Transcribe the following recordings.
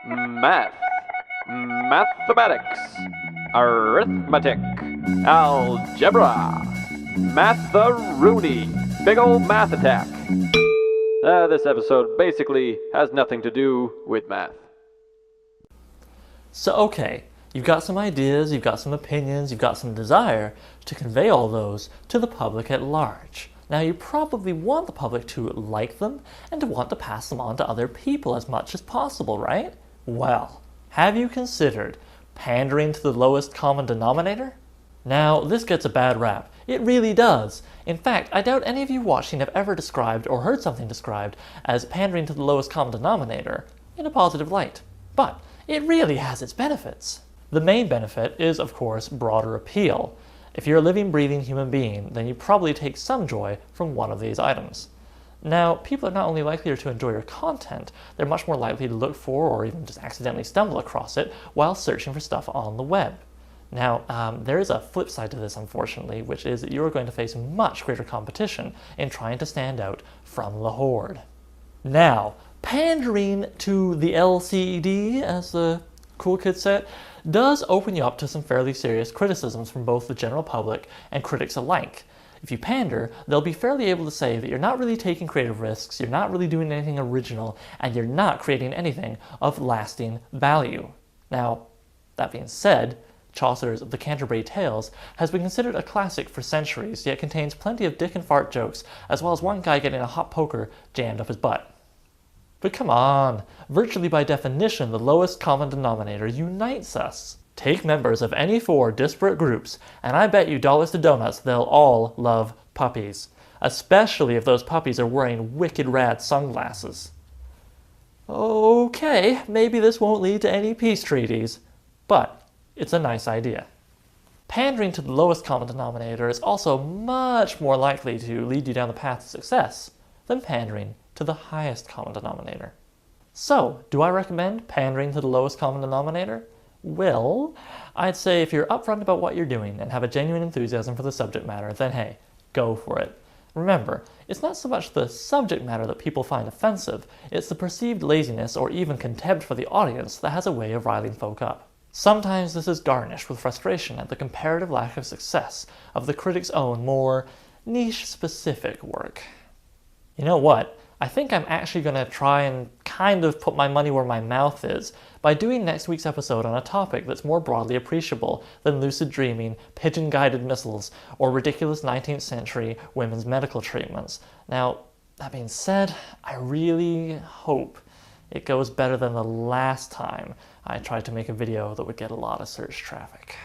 Math, mathematics, arithmetic, algebra, matharoonie, big old math attack. This episode basically has nothing to do with math. So okay, you've got some ideas, you've got some opinions, you've got some desire to convey all those to the public at large. Now you probably want the public to like them and to want to pass them on to other people as much as possible, right? Well, have you considered pandering to the lowest common denominator? Now, this gets a bad rap. It really does. In fact, I doubt any of you watching have ever described or heard something described as pandering to the lowest common denominator in a positive light. But it really has its benefits. The main benefit is, of course, broader appeal. If you're a living, breathing human being, then you probably take some joy from one of these items. Now, people are not only likelier to enjoy your content, they're much more likely to look for or even just accidentally stumble across it while searching for stuff on the web. Now, there is a flip side to this, unfortunately, which is that you're going to face much greater competition in trying to stand out from the horde. Now, pandering to the LCD, as the cool kids say, does open you up to some fairly serious criticisms from both the general public and critics alike. If you pander, they'll be fairly able to say that you're not really taking creative risks, you're not really doing anything original, and you're not creating anything of lasting value. Now, that being said, Chaucer's The Canterbury Tales has been considered a classic for centuries, yet contains plenty of dick and fart jokes, as well as one guy getting a hot poker jammed up his butt. But come on, virtually by definition, the lowest common denominator unites us. Take members of any four disparate groups, and I bet you dollars to donuts they'll all love puppies. Especially if those puppies are wearing wicked rad sunglasses. Okay, maybe this won't lead to any peace treaties, but it's a nice idea. Pandering to the lowest common denominator is also much more likely to lead you down the path to success than pandering to the highest common denominator. So, do I recommend pandering to the lowest common denominator? Well, I'd say if you're upfront about what you're doing and have a genuine enthusiasm for the subject matter, then hey, go for it. Remember, it's not so much the subject matter that people find offensive, it's the perceived laziness or even contempt for the audience that has a way of riling folk up. Sometimes this is garnished with frustration at the comparative lack of success of the critic's own more niche-specific work. You know what? I think I'm actually going to try and kind of put my money where my mouth is by doing next week's episode on a topic that's more broadly appreciable than lucid dreaming, pigeon-guided missiles, or ridiculous 19th century women's medical treatments. Now, that being said, I really hope it goes better than the last time I tried to make a video that would get a lot of search traffic.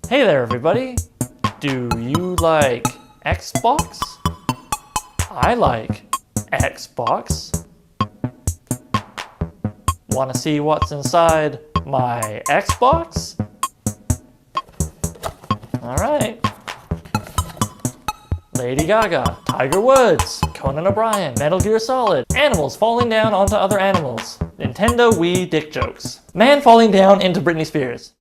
Hey there, everybody! Do you like Xbox? I like Xbox. Want to see what's inside my Xbox? Alright. Lady Gaga, Tiger Woods, Conan O'Brien, Metal Gear Solid, animals falling down onto other animals, Nintendo Wii dick jokes, man falling down into Britney Spears.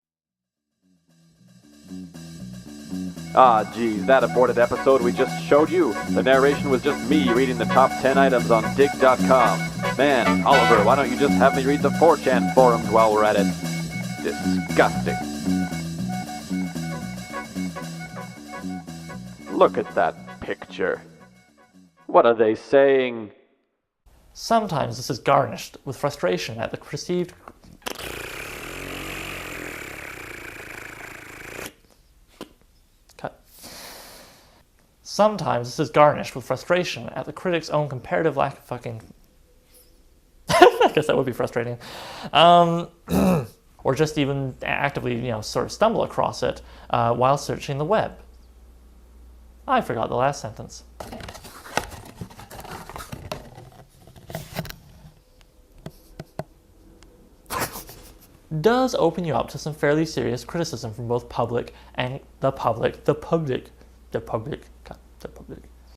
Ah, geez, that aborted episode we just showed you. The narration was just me reading the top 10 items on dig.com. Man, Oliver, why don't you just have me read the 4chan forums while we're at it? Disgusting. Look at that picture. What are they saying? Sometimes this is garnished with frustration at the perceived... Sometimes this is garnished with frustration at the critic's own comparative lack of fucking... I guess that would be frustrating. Or just even actively, sort of stumble across it while searching the web. I forgot the last sentence. Does open you up to some fairly serious criticism from both public and the public.